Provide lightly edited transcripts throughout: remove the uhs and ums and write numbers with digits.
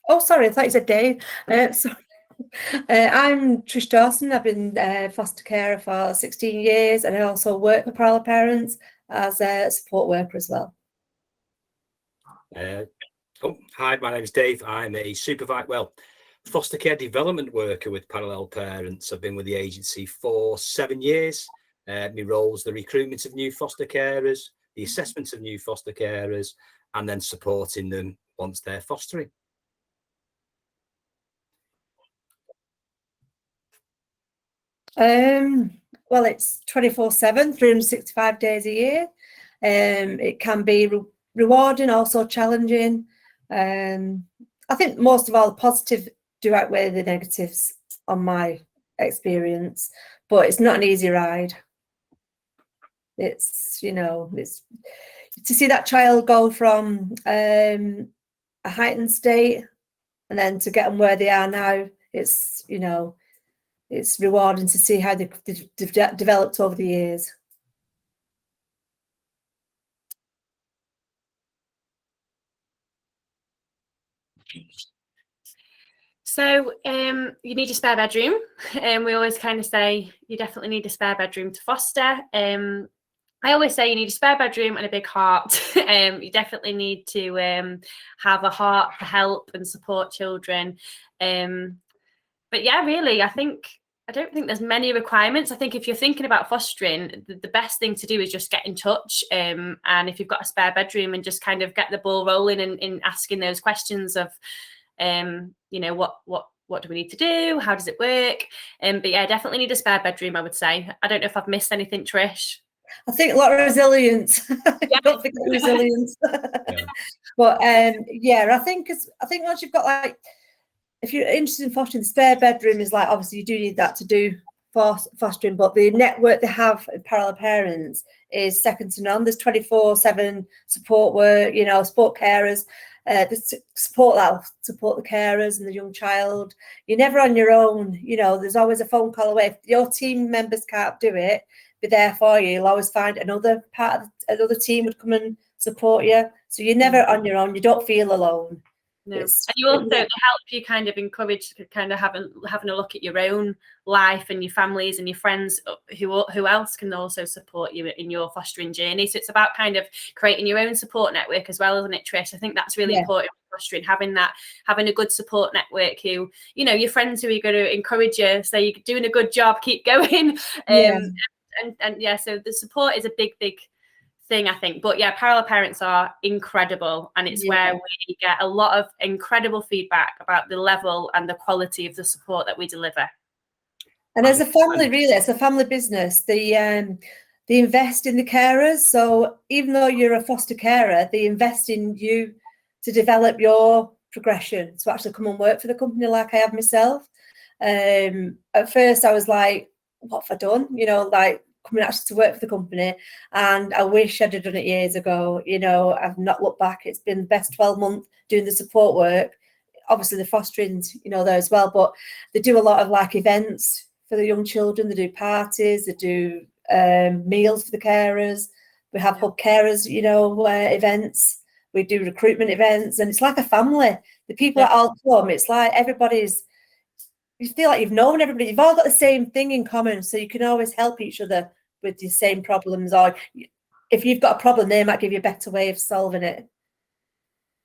Oh, sorry, I thought you said Dave. Sorry. I'm Trish Dawson. I've been foster carer for 16 years, and I also work for parallel parents as a support worker as well. Hi, my name is Dave. I'm a foster care development worker with Parallel Parents. I've been with the agency for 7 years. My role's the recruitment of new foster carers, the assessment of new foster carers, and then supporting them once they're fostering. Well, it's 24/7, 365 days a year. It can be rewarding, also challenging. I think most of all the positive do outweigh the negatives on my experience, but it's not an easy ride. It's to see that child go from a heightened state and then to get them where they are now. It's rewarding to see how they've developed over the years. So you need a spare bedroom, and we always kind of say you definitely need a spare bedroom to foster. I always say you need a spare bedroom and a big heart. You definitely need to have a heart to help and support children. But yeah, really, I don't think there's many requirements. I think if you're thinking about fostering, the best thing to do is just get in touch. And if you've got a spare bedroom, and just kind of get the ball rolling in asking those questions of, what do we need to do? How does it work? But yeah, definitely need a spare bedroom, I would say. I don't know if I've missed anything, Trish. I think a lot of resilience. Yeah. Don't forget resilience. Yeah. But I think once you've got if you're interested in fostering, the spare bedroom is obviously you do need that to do fostering, but the network they have in Parallel Parents is second to none. There's 24/7 support work, support carers, support the carers and the young child. You're never on your own. There's always a phone call away. If your team members can't do it, be there for you. You'll always find another team would come and support you. So you're never on your own. You don't feel alone. No. And you also they help you kind of encourage to kind of having a look at your own life and your families and your friends who else can also support you in your fostering journey. So it's about kind of creating your own support network as well, isn't it, Trish? I think that's really important for fostering, having a good support network who, your friends who are going to encourage you, say you're doing a good job, keep going. So the support is a big thing, I think. But yeah, Parallel Parents are incredible, and it's where we get a lot of incredible feedback about the level and the quality of the support that we deliver. And as a family, really, it's a family business. They invest in the carers. So even though you're a foster carer, they invest in you to develop your progression, to actually come and work for the company like I have myself. At first I was like, what have I done? Coming actually to work for the company, and I wish I'd have done it years ago. I've not looked back. It's been the best 12 months doing the support work. Obviously the fostering's there as well, but they do a lot of events for the young children. They do parties, they do meals for the carers. We have hub carers events. We do recruitment events, and it's like a family. The people that all come, it's like you feel like you've known everybody. You've all got the same thing in common, so you can always help each other with the same problems. Or if you've got a problem, they might give you a better way of solving it.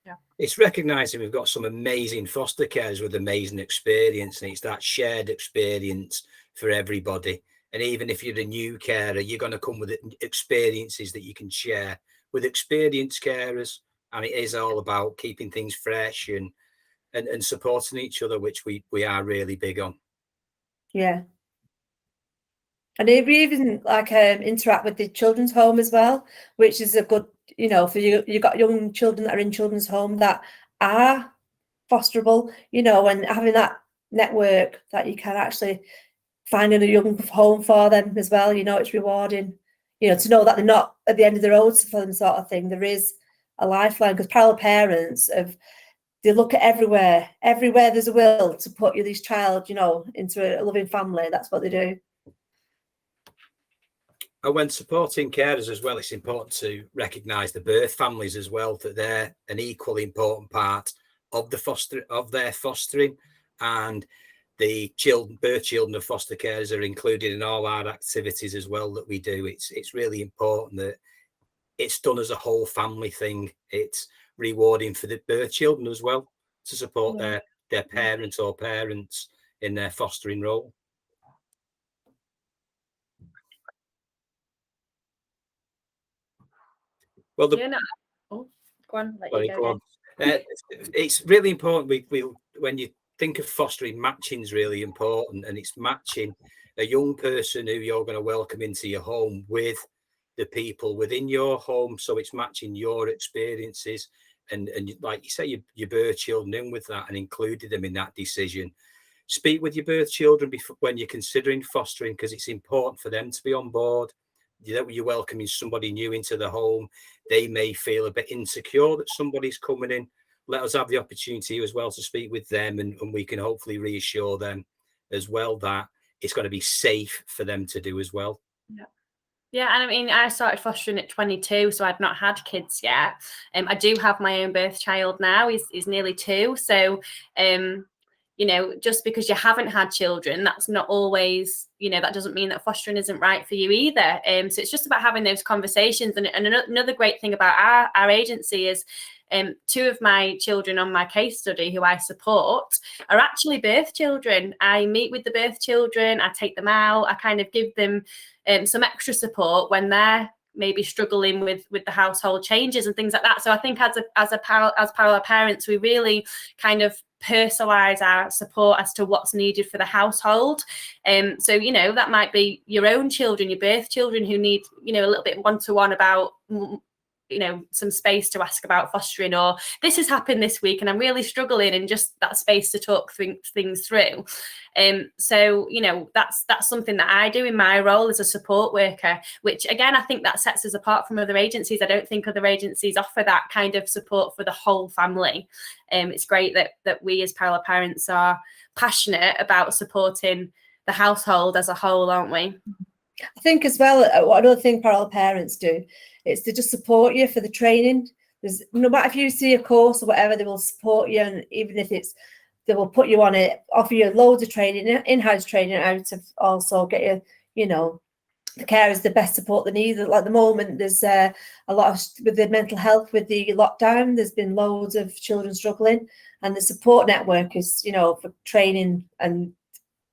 Yeah. It's recognising we've got some amazing foster carers with amazing experience, and it's that shared experience for everybody. And even if you're a new carer, you're going to come with experiences that you can share with experienced carers. And it is all about keeping things fresh and supporting each other, which we are really big on. Yeah. And we even interact with the children's home as well, which is a good, for you've got young children that are in children's home that are fosterable, and having that network that you can actually find in a young home for them as well. It's rewarding, to know that they're not at the end of the road for them, sort of thing. There is a lifeline, because Parallel Parents they look at everywhere there's a will to put this child, into a loving family. That's what they do. And when supporting carers as well, it's important to recognise the birth families as well, that they're an equally important part of their fostering, and the birth children of foster carers are included in all our activities as well that we do. It's really important that it's done as a whole family thing. It's rewarding for the birth children as well to support their parents or parents in their fostering role. Well, go on, let you go. It's really important. We when you think of fostering, matching is really important, and it's matching a young person who you're going to welcome into your home with the people within your home. So it's matching your experiences, and like you say, your birth children in with that and included them in that decision. Speak with your birth children when you're considering fostering, because it's important for them to be on board. You're welcoming somebody new into the home. They may feel a bit insecure that somebody's coming in. Let us have the opportunity as well to speak with them, and we can hopefully reassure them as well that it's going to be safe for them to do as well. Yeah, and I mean, I started fostering at 22, so I'd not had kids yet. I do have my own birth child now. He's nearly 2. So, you know, just because you haven't had children, that's not always, you know, that doesn't mean that fostering isn't right for you either. So it's just about having those conversations. And another great thing about our agency is 2 of my children on my case study who I support are actually birth children. I meet with the birth children, I take them out, I kind of give them some extra support when they're maybe struggling with the household changes and things like that. So I think as parallel parents, we really kind of personalize our support as to what's needed for the household. So, you know, that might be your own children, your birth children, who need, you know, a little bit one-to-one about, you know, some space to ask about fostering, or this has happened this week and I'm really struggling, and just that space to talk things through. So, you know, that's something that I do in my role as a support worker, which again, I think that sets us apart from other agencies. I don't think other agencies offer that kind of support for the whole family. It's great that we as parallel parents are passionate about supporting the household as a whole, aren't we? I think as well, another thing parallel parents do is to just support you for the training. There's, no matter if you see a course or whatever, they will support you, and even if they will put you on it, offer you loads of training, in-house training, out to also get you, you know, the carers the best support they need. Like at the moment, there's a lot of, with the mental health, with the lockdown, there's been loads of children struggling, and the support network is, you know, for training and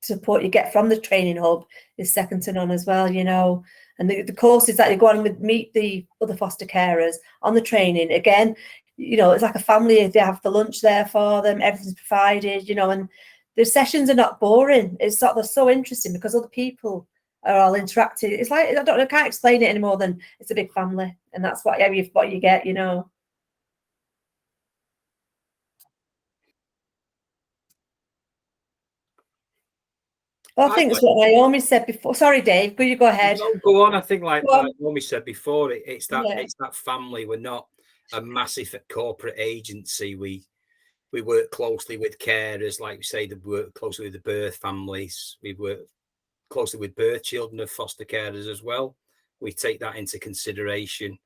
support you get from the training hub is second to none as well, you know. And the courses that you go on with, meet the other foster carers on the training, again, you know, it's like a family. They have the lunch there for them, everything's provided, you know, and the sessions are not boring. It's sort of, they're so interesting because other people are all interacting. It's like, I can't explain it any more than it's a big family, and that's what you get, you know. Well, I think it's what Naomi said before. Sorry, Dave, could you go ahead? No, go on. I think like Naomi said before, it's that family. We're not a massive corporate agency. We work closely with carers, like we say, they work closely with the birth families. We work closely with birth children of foster carers as well. We take that into consideration.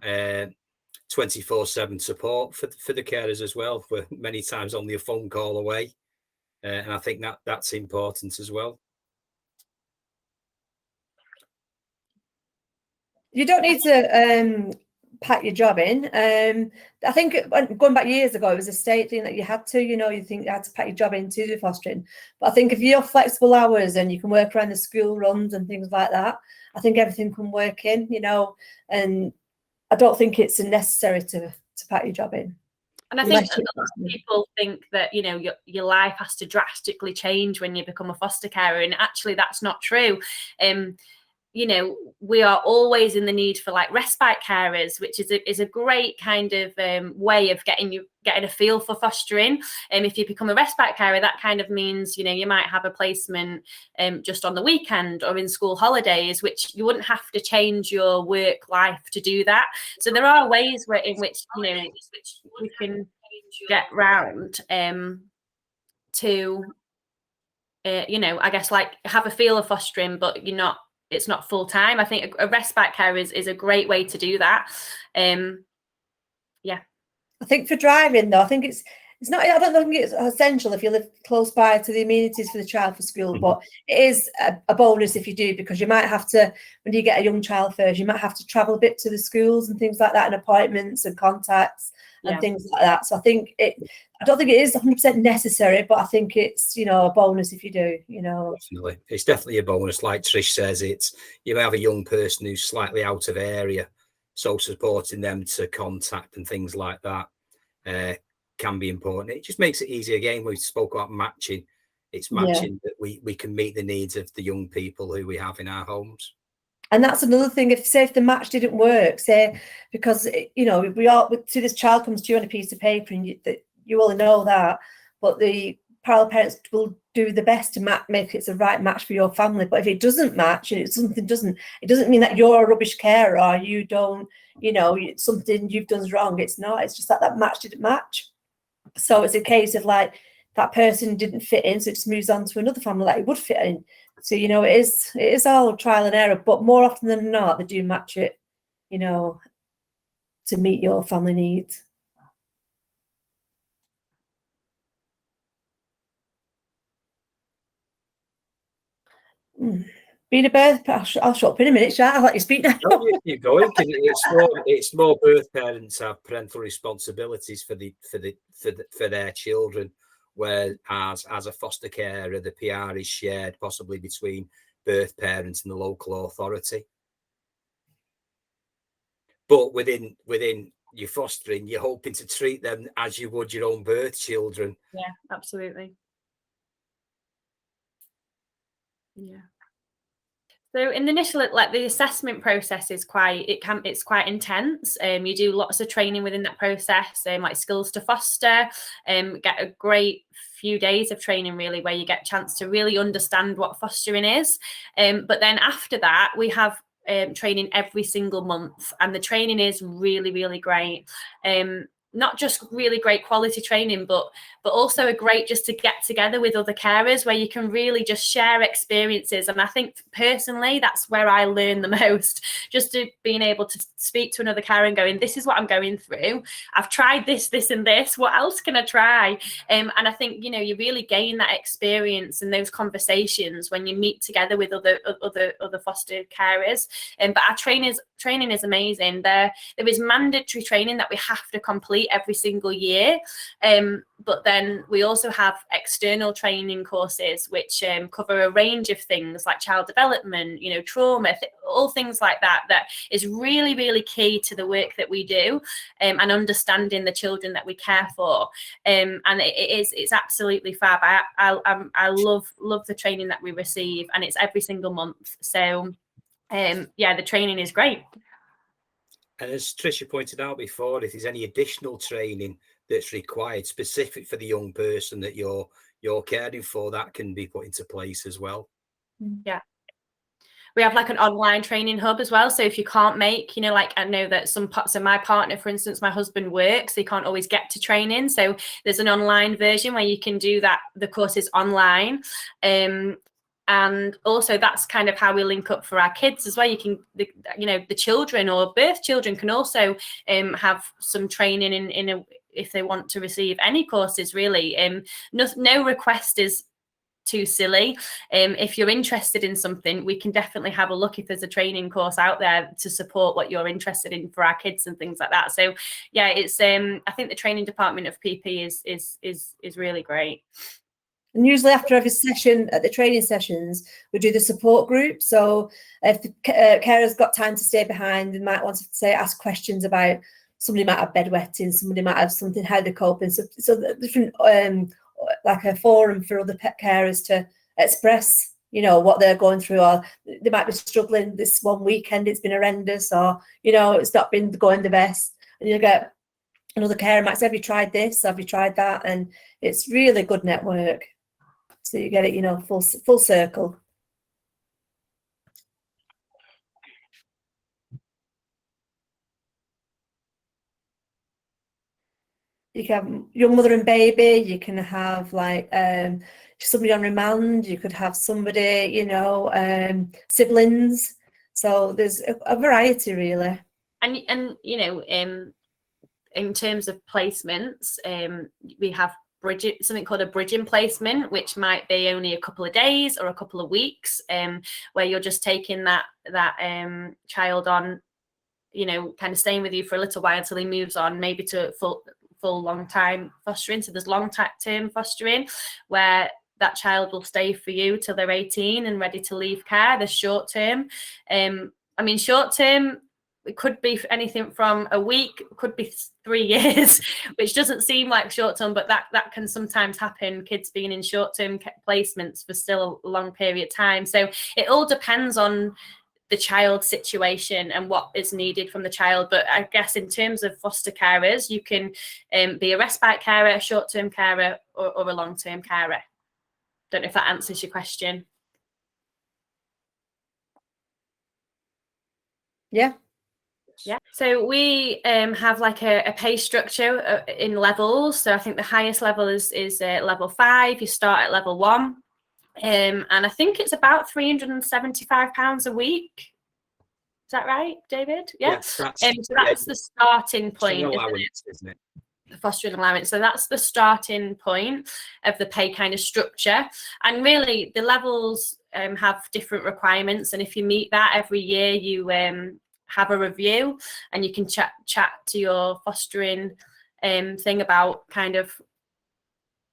24/7 support for the carers as well. We're many times only a phone call away. And I think that's important as well. You don't need to pack your job in. I think going back years ago, it was a state thing that you had to, you know, you think you had to pack your job into the fostering. But I think if you're flexible hours and you can work around the school runs and things like that, I think everything can work in, you know, and I don't think it's necessary to pack your job in. And I think a lot of people think that, you know, your life has to drastically change when you become a foster carer, and actually that's not true. You know, we are always in the need for like respite carers, which is a great kind of way of getting a feel for fostering. And if you become a respite carer, that kind of means, you know, you might have a placement just on the weekend or in school holidays, which you wouldn't have to change your work life to do that. So there are ways in which, you know, we can get round to, you know, I guess like have a feel of fostering, but it's not full time. I think a respite care is a great way to do that. Yeah. I think for driving though, I think it's not, I don't think it's essential if you live close by to the amenities for the child for school, but it is a bonus if you do, because you might have to, when you get a young child first, you might have to travel a bit to the schools and things like that, and appointments and contacts and things like that. So I think I don't think it is 100% necessary, but I think it's, a bonus if you do, Definitely. It's definitely a bonus. Like Trish says, you may have a young person who's slightly out of area, so supporting them to contact and things like that can be important. It just makes it easier. Again, we spoke about matching. It's matching that we can meet the needs of the young people who we have in our homes. And that's another thing. If the match didn't work, because we all see this child comes to you on a piece of paper, and you all know that, but the parallel parents will do the best to make it the right match for your family. But if it doesn't match, and it doesn't mean that you're a rubbish carer or you don't, something you've done is wrong. It's not. It's just that match didn't match. So it's a case of like that person didn't fit in, so it just moves on to another family that it would fit in. So it is all trial and error, but more often than not, they do match it, to meet your family needs. Being a birth, I'll shut up in a minute, shall I? I'll let you speak now. No, you're going, because it's more birth parents have parental responsibilities for their children, whereas as a foster carer, the PR is shared possibly between birth parents and the local authority. But within your fostering, you're hoping to treat them as you would your own birth children. Yeah, absolutely. Yeah. So in the initial, the assessment process is it's quite intense. You do lots of training within that process, like skills to foster, get a great few days of training really, where you get a chance to really understand what fostering is. But then after that, we have training every single month, and the training is really, really great. Not just really great quality training, but also a great just to get together with other carers, where you can really just share experiences. And I think personally, that's where I learn the most, just to being able to speak to another carer and going, this is what I'm going through. I've tried this, and this. What else can I try? And I think, you really gain that experience and those conversations when you meet together with other foster carers. But our training is amazing. There is mandatory training that we have to complete every single year. But then we also have external training courses which cover a range of things like child development, trauma, all things like that is really, really key to the work that we do, and understanding the children that we care for. And it's absolutely fab. I love the training that we receive, and it's every single month. So the training is great. And as Tricia pointed out before, if there's any additional training that's required specific for the young person that you're caring for, that can be put into place as well. Yeah. We have like an online training hub as well. So if you can't make, I know that some parts of my partner, for instance, my husband works, he can't always get to training. So there's an online version where you can do that. The course is online. And also that's kind of how we link up for our kids as well. You can, the children or birth children can also have some training if they want to receive any courses, really. No request is too silly. If you're interested in something, we can definitely have a look if there's a training course out there to support what you're interested in for our kids and things like that. So yeah, it's I think the training department of PP is really great. And usually after every session at the training sessions, we do the support group. So if the carer's got time to stay behind, they might want to ask questions about, somebody might have bedwetting, somebody might have something, how they're coping. So the different, like a forum for other pet carers to express, what they're going through, or they might be struggling this one weekend, it's been horrendous, or, it's not been going the best. And you get another carer might say, have you tried this? Have you tried that? And it's really good network. So you get it, full circle. You can have young mother and baby. You can have like somebody on remand. You could have somebody, siblings. So there's a variety, really. And in terms of placements, we have something called a bridging placement, which might be only a couple of days or a couple of weeks, where you're just taking that child on, kind of staying with you for a little while until he moves on, maybe to full long time fostering. So there's long term fostering where that child will stay for you till they're 18 and ready to leave care. There's short term. Short term, it could be anything from a week, could be 3 years, which doesn't seem like short term, but that can sometimes happen, kids being in short term placements for still a long period of time. So it all depends on the child's situation and what is needed from the child. But I guess in terms of foster carers, you can be a respite carer, a short term carer, or a long term carer. Don't know if that answers your question. Yeah. Yeah, so we have like a pay structure in levels. So I think the highest level is level 5. You start at level 1, and I think it's about £375 a week. Is that right, David? Yeah. So that's the starting point, isn't it? The fostering allowance. So that's the starting point of the pay kind of structure. And really, the levels have different requirements. And if you meet that every year, you have a review, and you can chat to your fostering thing about kind of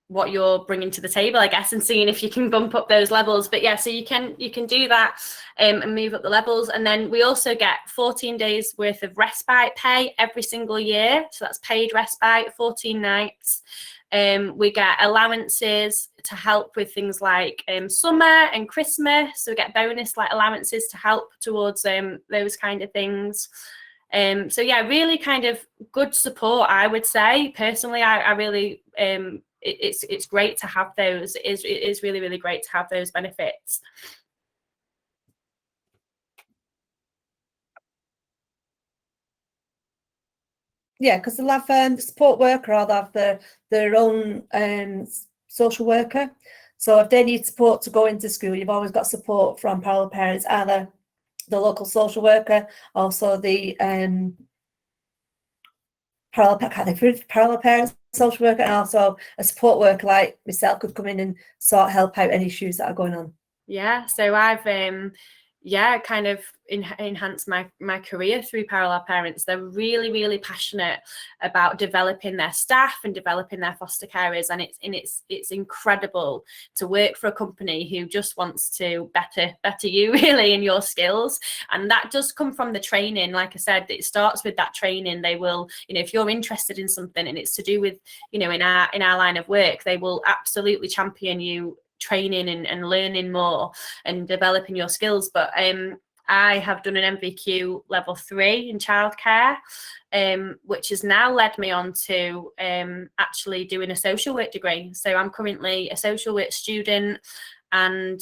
what you're bringing to the table, I guess, and seeing if you can bump up those levels. But yeah, so you can do that and move up the levels. And then we also get 14 days worth of respite pay every single year. So that's paid respite, 14 nights. We get allowances to help with things like summer and Christmas. So we get bonus like allowances to help towards those kind of things. So yeah, really kind of good support, I would say. Personally, I really it's great to have those. It is really, really great to have those benefits. Yeah, because they'll have the support worker, or they'll have their own social worker. So if they need support to go into school, you've always got support from parallel parents, either the local social worker, also the parallel parents social worker, and also a support worker like myself could come in and help out any issues that are going on. Yeah, so I've kind of enhanced my career through parallel parents. They're really, really passionate about developing their staff and developing their foster carers, and it's incredible to work for a company who just wants to better you really in your skills. And that does come from the training. Like I said, it starts with that training. They will, if you're interested in something and it's to do with, in our line of work, they will absolutely champion you training and learning more and developing your skills. But I have done an MVQ level 3 in childcare, which has now led me on to actually doing a social work degree. So I'm currently a social work student, and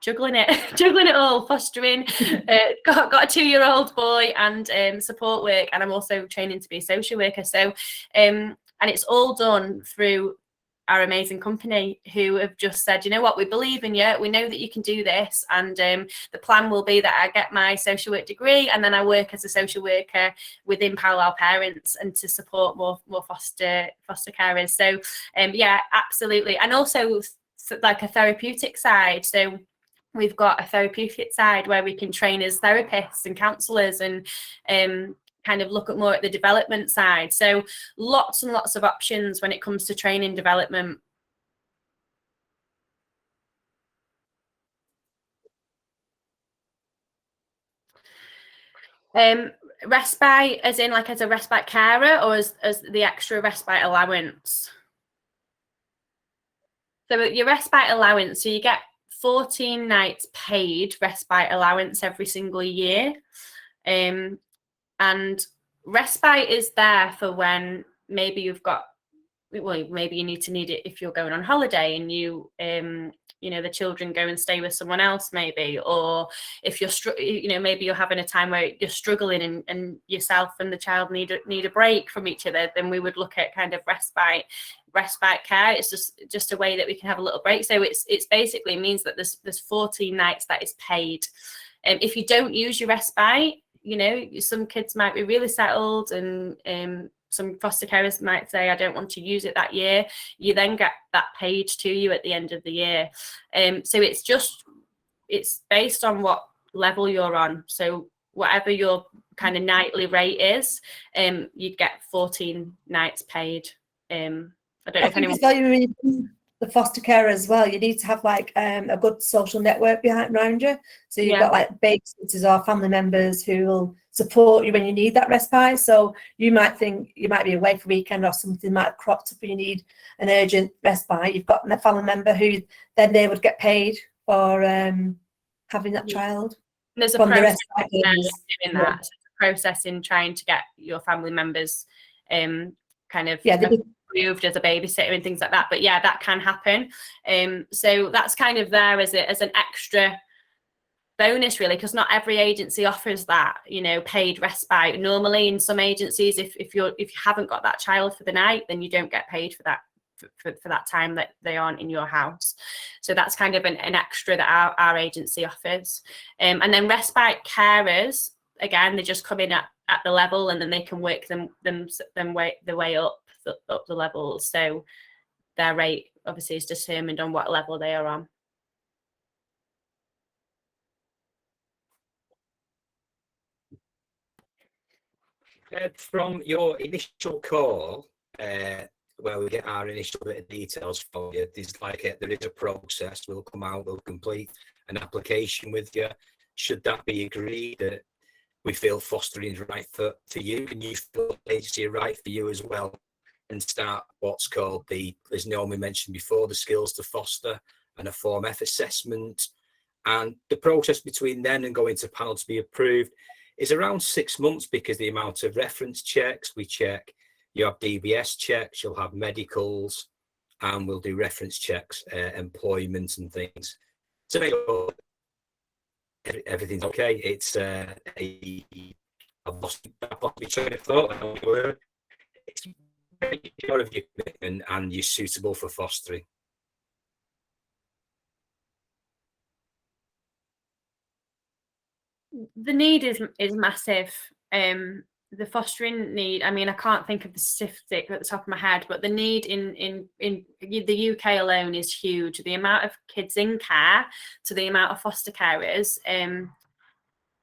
juggling it all, fostering, got a 2-year-old boy, and support work, and I'm also training to be a social worker. So and it's all done through our amazing company, who have just said, you know what, we believe in you, we know that you can do this, and the plan will be that I get my social work degree, and then I work as a social worker within parallel parents and to support more foster carers. So absolutely. And also like a therapeutic side. So we've got a therapeutic side where we can train as therapists and counsellors, and kind of look at more at the development side. So lots and lots of options when it comes to training development. Respite as in like as a respite carer, or as the extra respite allowance? So your respite allowance, so you get 14 nights paid respite allowance every single year. And respite is there for when maybe you've got, maybe you need it if you're going on holiday and you the children go and stay with someone else, maybe, or if you're maybe you're having a time where you're struggling and yourself and the child need a break from each other, then we would look at kind of respite care. It's just a way that we can have a little break. So it's basically means that there's 14 nights that is paid. If you don't use your respite, you know, some kids might be really settled, and some foster carers might say, I don't want to use it that year. You then get that paid to you at the end of the year. So it's based on what level you're on. So whatever your kind of nightly rate is, you'd get 14 nights paid. I don't know if anyone. The foster care as well, you need to have like a good social network around you. So you've got like babysitters or family members who will support you when you need that respite. So you might think you might be away for a weekend or something might have cropped up and you need an urgent respite. You've got a family member who then they would get paid for having that child. And there's a process doing that. So it's a process in trying to get your family members kind of approved as a babysitter and things like that. But yeah, that can happen. So that's kind of there as an extra bonus, really, because not every agency offers that, you know, paid respite. Normally in some agencies, if you haven't got that child for the night, then you don't get paid for that for that time that they aren't in your house. So that's kind of an extra that our agency offers. And then respite carers, again, they just come in at the level, and then they can work them way up the levels. So their rate obviously is determined on what level they are on. From your initial call, where we get our initial bit of details for you, there is a process. We'll come out, we'll complete an application with you. Should that be agreed, that we feel fostering is right for you, and you feel the agency is right for you as well, and start what's called as Naomi mentioned before, the skills to foster and a Form F assessment. And the process between then and going to panel to be approved is around 6 months, because the amount of reference checks we check, you have DBS checks, you'll have medicals, and we'll do reference checks, employment and things to make sure everything's okay. It's I've lost my train of thought. It's very sure of your commitment and you're suitable for fostering. The need is massive. The fostering need, I mean, I can't think of the statistic at the top of my head, but the need in the UK alone is huge. The amount of kids in care to the amount of foster carers,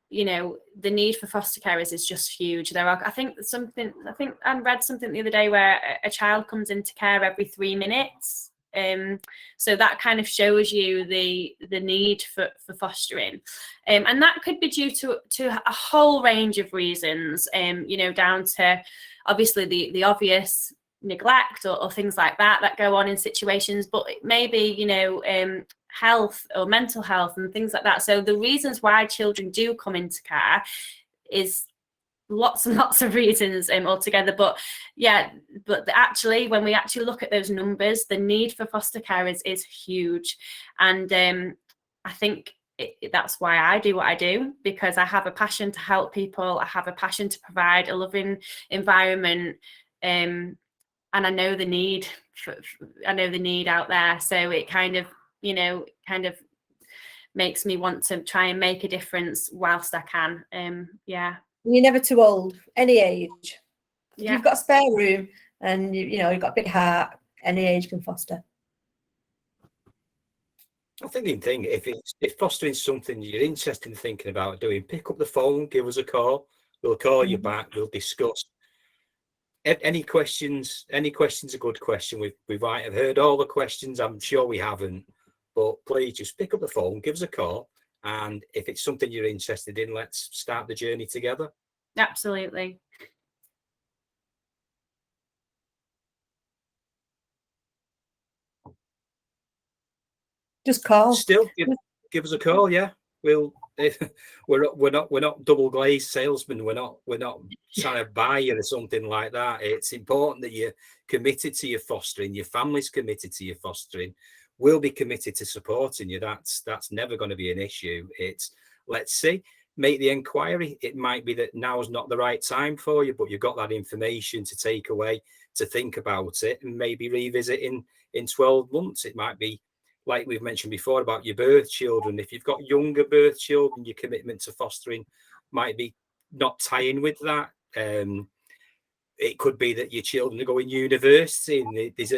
you know, the need for foster carers is just huge. There are, I think I read something the other day where a child comes into care every 3 minutes. So that kind of shows you the need for fostering, and that could be due to a whole range of reasons, you know, down to obviously the obvious neglect or things like that go on in situations, but maybe, you know, health or mental health and things like that. So the reasons why children do come into care is lots and lots of reasons altogether. But yeah, actually, when we actually look at those numbers, the need for foster carers is huge. And I think that's why I do what I do, because I have a passion to help people. I have a passion to provide a loving environment, and I know the need I know the need out there. So it kind of, you know, makes me want to try and make a difference whilst I can. Yeah. You're never too old, any age. If Yeah. you've got spare room and you know you've got a big heart, any age can foster. I think if fostering something you're interested in thinking about doing, pick up the phone, give us a call. We'll call you back. We'll discuss. Any questions? Any question's a good question. We might have heard all the questions. I'm sure we haven't, but please just pick up the phone, give us a call. And if it's something you're interested in, let's start the journey together. Absolutely. Just call. Still, give us a call. Yeah, we're not double glazed salesmen. We're not trying to buy you or something like that. It's important that you're committed to your fostering. Your family's committed to your fostering. We'll be committed to supporting you. That's never going to be an issue. It's, let's see, make the inquiry. It might be that now is not the right time for you, but you've got that information to take away, to think about it, and maybe revisit in 12 months. It might be, like we've mentioned before, about your birth children. If you've got younger birth children, your commitment to fostering might be not tie in with that. It could be that your children are going university and there's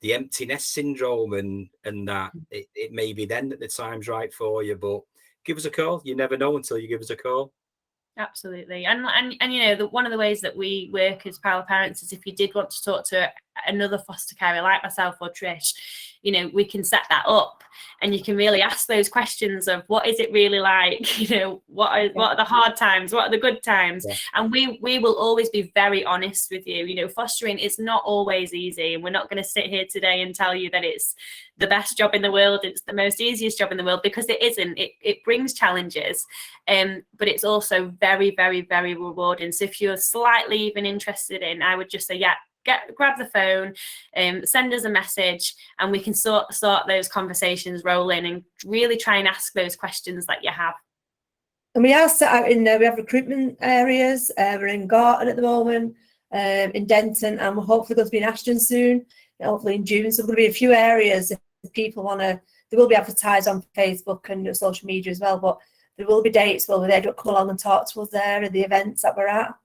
the empty nest syndrome, and that it may be then that the time's right for you. But give us a call. You never know until you give us a call. Absolutely. And you know, one of the ways that we work as Power Parents is if you did want to talk to another foster carer like myself or Trish, you know, we can set that up and you can really ask those questions of what is it really like, you know, what are the hard times, what are the good times? Yeah. And we will always be very honest with you. You know, fostering is not always easy, and we're not going to sit here today and tell you that it's the best job in the world, it's the most easiest job in the world, because it isn't. It brings challenges, but it's also very, very, very rewarding. So if you're slightly even interested in, I would just say, yeah, grab the phone, send us a message, and we can sort those conversations rolling and really try and ask those questions that you have. And we are set out in we have recruitment areas. We're in Garton at the moment, in Denton, and we're hopefully going to be in Ashton soon, hopefully in June. So there's going to be a few areas if people want to. They will be advertised on Facebook and social media as well, but there will be dates where they don't come along and talk to us there at the events that we're at.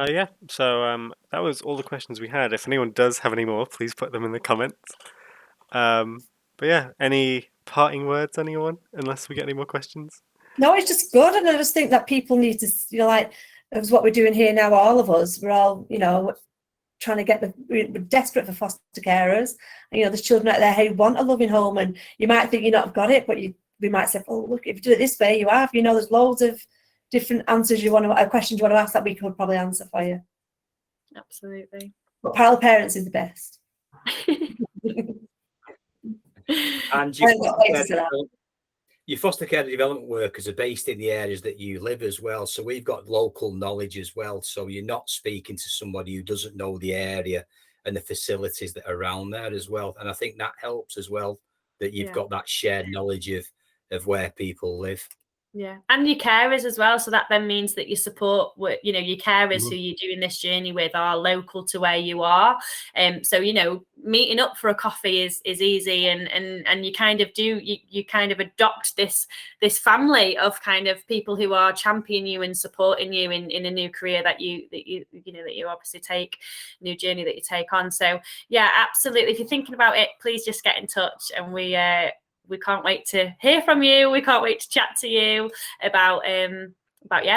Yeah, so that was all the questions we had. If anyone does have any more, please put them in the comments. But yeah, any parting words, anyone, unless we get any more questions? No, it's just good, and I just think that people need to, you know, like it's what we're doing here now, all of us, we're all, you know, trying to get we're desperate for foster carers. And, you know, there's children out there who want a loving home, and you might think you not have got it, but we might say, oh, look, if you do it this way, you have. You know, there's loads of different answers questions you want to ask that we could probably answer for you. Absolutely. But Power Parents is the best. And your foster care development workers are based in the areas that you live as well. So we've got local knowledge as well. So you're not speaking to somebody who doesn't know the area and the facilities that are around there as well. And I think that helps as well, that you've got that shared knowledge of where people live. Yeah, and your carers as well. So that then means that you support, you know, your carers who you're doing this journey with are local to where you are. So, you know, meeting up for a coffee is easy, and you kind of you kind of adopt this family of kind of people who are championing you and supporting you in a new career that you obviously take, new journey that you take on. So yeah, absolutely. If you're thinking about it, please just get in touch, and we can't wait to hear from you. We can't wait to chat to you about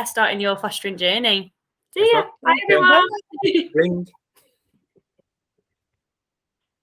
starting your fostering journey. See ya. Bye, everyone.